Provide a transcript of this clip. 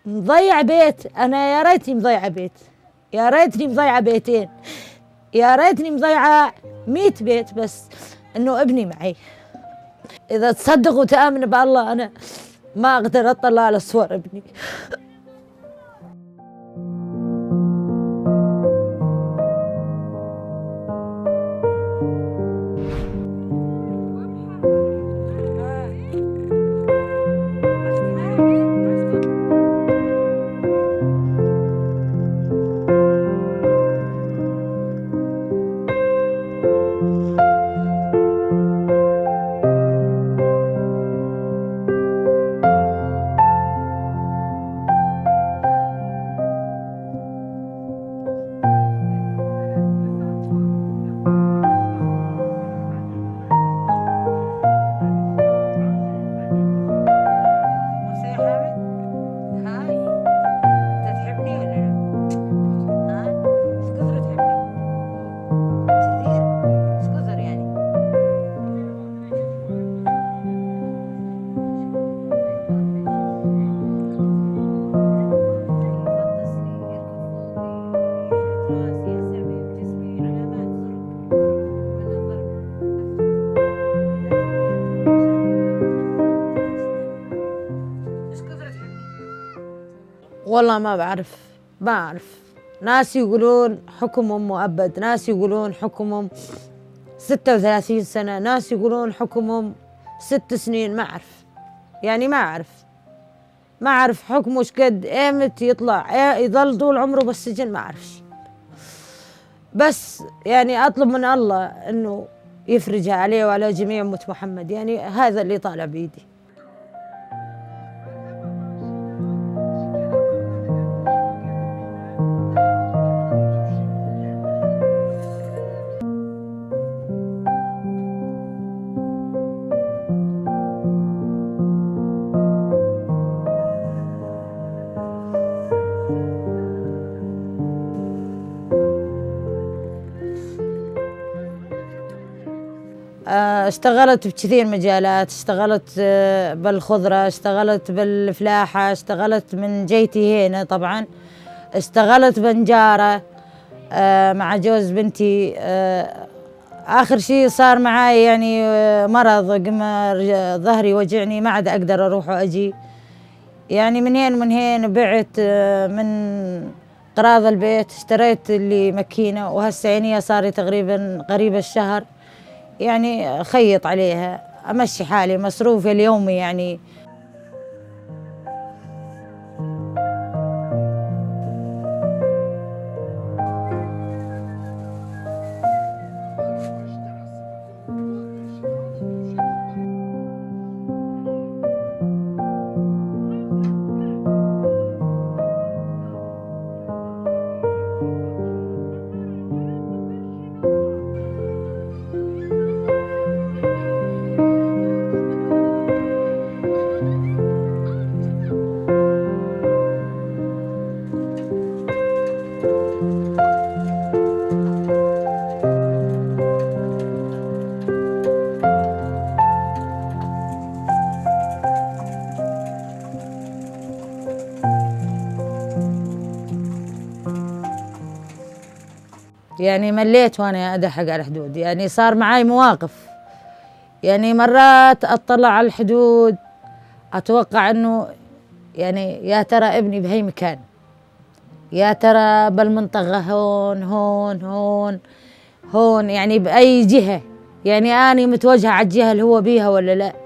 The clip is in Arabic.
مضيع بيت، أنا يا ريتني مضيعة بيت، يا ريتني مضيعة بيتين، يا ريتني مضيعة 100 بيت، بس إنه ابني معي. إذا تصدق وتآمن بالله أنا ما أقدر أطلع على صور ابني. والله ما بعرف، ما أعرف. ناس يقولون حكمهم مؤبد، ناس يقولون حكمهم 36 سنة، ناس يقولون حكمهم 6 سنين. ما أعرف، يعني ما أعرف، ما أعرف حكمه وش قد إيمت يطلع، يظل طول عمره بالسجن، ما أعرفش. بس يعني أطلب من الله إنه يفرجها عليه وعلى جميع أمة محمد، يعني هذا اللي طالع بيدي. اشتغلت بكثير مجالات، اشتغلت بالخضرة، اشتغلت بالفلاحة، اشتغلت من جيتي هنا طبعا، اشتغلت بنجارة مع جوز بنتي. آخر شي صار معاي يعني مرض، ظهري وجعني، ما عاد أقدر أروح وأجي، يعني من هين ومن هين بعت من قراض البيت، اشتريت اللي مكينة، وهسه عينيها صار تقريبا قريب الشهر، يعني خيط عليها، أمشي حالي مصروفي اليومي يعني. يعني مليت وأنا أدحق على الحدود، يعني صار معاي مواقف، يعني مرات أطلع على الحدود أتوقع أنه يعني يا ترى ابني بهي مكان، يا ترى بالمنطقة هون هون هون هون، يعني بأي جهة، يعني أنا متوجهة على الجهة اللي هو بيها ولا لا.